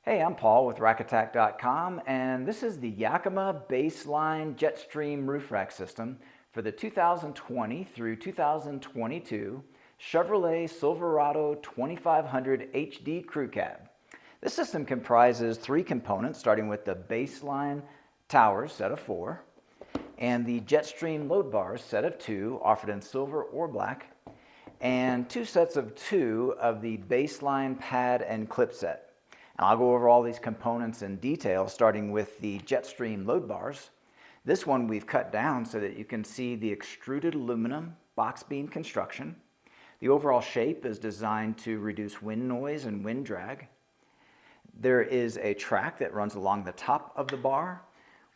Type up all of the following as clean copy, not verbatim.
Hey, I'm Paul with rackattack.com, and this is the Yakima Baseline JetStream roof rack system for the 2020 through 2022 Chevrolet Silverado 2500 HD Crew Cab. This system comprises three components, starting with the baseline towers, set of 4, and the JetStream load bars, set of 2, offered in silver or black, and 2 sets of 2 of the baseline pad and clip set. And I'll go over all these components in detail, starting with the JetStream load bars. This one we've cut down so that you can see the extruded aluminum box beam construction. The overall shape is designed to reduce wind noise and wind drag. There is a track that runs along the top of the bar,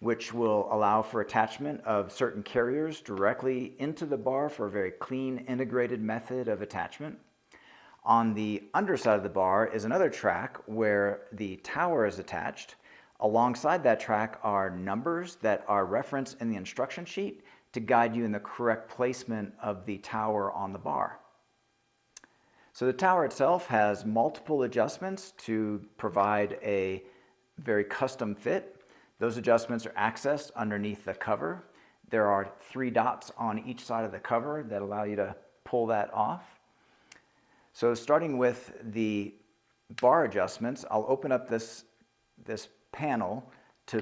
which will allow for attachment of certain carriers directly into the bar for a very clean, integrated method of attachment. On the underside of the bar is another track where the tower is attached. Alongside that track are numbers that are referenced in the instruction sheet to guide you in the correct placement of the tower on the bar. So the tower itself has multiple adjustments to provide a very custom fit. Those adjustments are accessed underneath the cover. There are 3 dots on each side of the cover that allow you to pull that off. So starting with the bar adjustments, I'll open up this panel to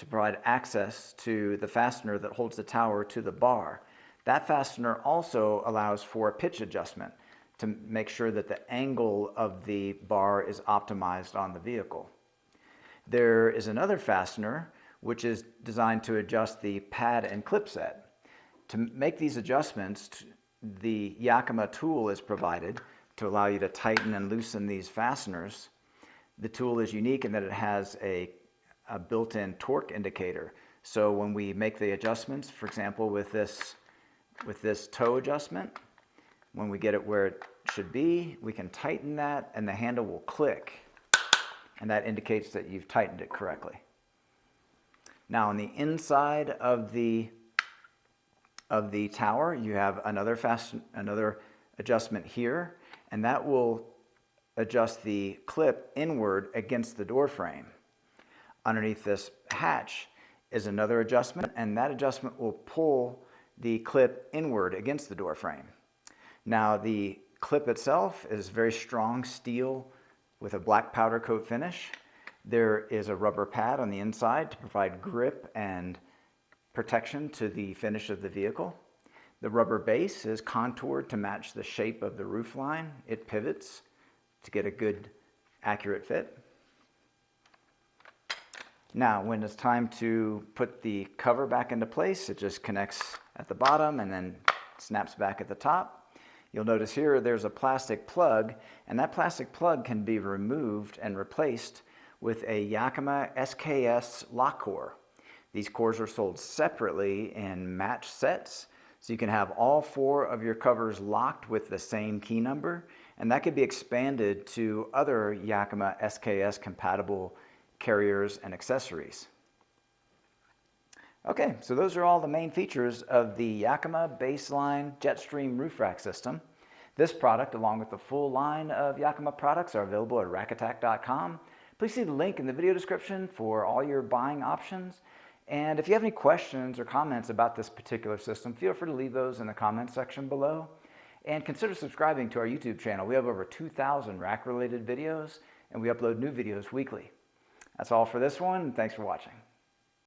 provide access to the fastener that holds the tower to the bar. That fastener also allows for a pitch adjustment to make sure that the angle of the bar is optimized on the vehicle. There is another fastener which is designed to adjust the pad and clip set. To make these adjustments, the Yakima tool is provided to allow you to tighten and loosen these fasteners. The tool is unique in that it has a built-in torque indicator. So when we make the adjustments, for example, with this toe adjustment, when we get it where it should be, we can tighten that and the handle will click. And that indicates that you've tightened it correctly. Now on the inside of the tower, you have another adjustment here, and that will adjust the clip inward against the door frame. Underneath this hatch is another adjustment, and that adjustment will pull the clip inward against the door frame. Now the clip itself is very strong steel with a black powder coat finish. There is a rubber pad on the inside to provide grip and protection to the finish of the vehicle. The rubber base is contoured to match the shape of the roof line. It pivots to get a good, accurate fit. Now, when it's time to put the cover back into place, it just connects at the bottom and then snaps back at the top. You'll notice here there's a plastic plug, and that plastic plug can be removed and replaced with a Yakima SKS lock core. These cores are sold separately in match sets, so you can have all 4 of your covers locked with the same key number, and that could be expanded to other Yakima SKS compatible carriers and accessories. Okay, so those are all the main features of the Yakima Baseline JetStream roof rack system. This product, along with the full line of Yakima products, are available at rackattack.com. Please see the link in the video description for all your buying options. And if you have any questions or comments about this particular system, feel free to leave those in the comments section below. And consider subscribing to our YouTube channel. We have over 2,000 rack-related videos, and we upload new videos weekly. That's all for this one, and thanks for watching.